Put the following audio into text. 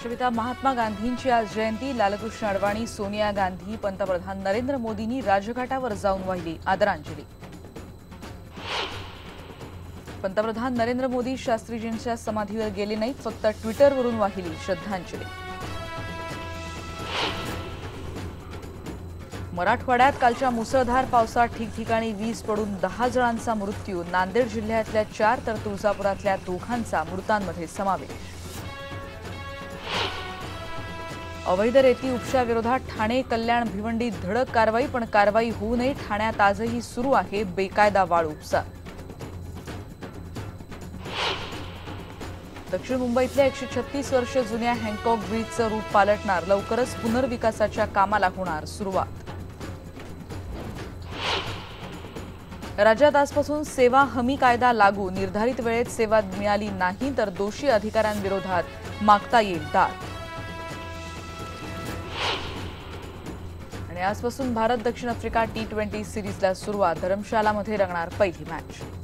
राष्ट्रपिता महात्मा गांधींची आज जयंती। लालकृष्ण अडवाणी, सोनिया गांधी, पंतप्रधान नरेंद्र मोदींनी राजघाटावर जाऊन वाहिली आदरांजली। पंतप्रधान नरेंद्र मोदी शास्त्रीजींच्या समाधीवर गेले नाहीत, फक्त ट्विटरवरून वाहिली श्रद्धांजली। मराठवाड्यात कालच्या मुसळधार पावसात ठिकठिकाणी वीज पडून 10 जणांचा मृत्यू। नांदेड जिल्ह्यातल्या 4 तर तुळजापुरातल्या 2 मृतांमध्ये समावेश। अवैध रेती उपशाविरोधात ठाणे, कल्याण, भिवंडीत धडक कारवाई, पण कारवाई होऊ नये। ठाण्यात आजही सुरू आहे बेकायदा वाळू उपसा। दक्षिण मुंबईतल्या 136 वर्ष जुन्या हँकॉक ब्रिजचं रूप पालटणार। लवकरच पुनर्विकासाच्या कामाला होणार सुरुवात। राज्यात आजपासून सेवा हमी कायदा लागू। निर्धारित वेळेत सेवा मिळाली नाही तर दोषी अधिकाऱ्यांविरोधात मागता येईल दाद। आणि आजपासून भारत दक्षिण आफ्रिका T20 सिरीजला सुरुवात। धरमशालामध्ये रंगणार पहिली मॅच।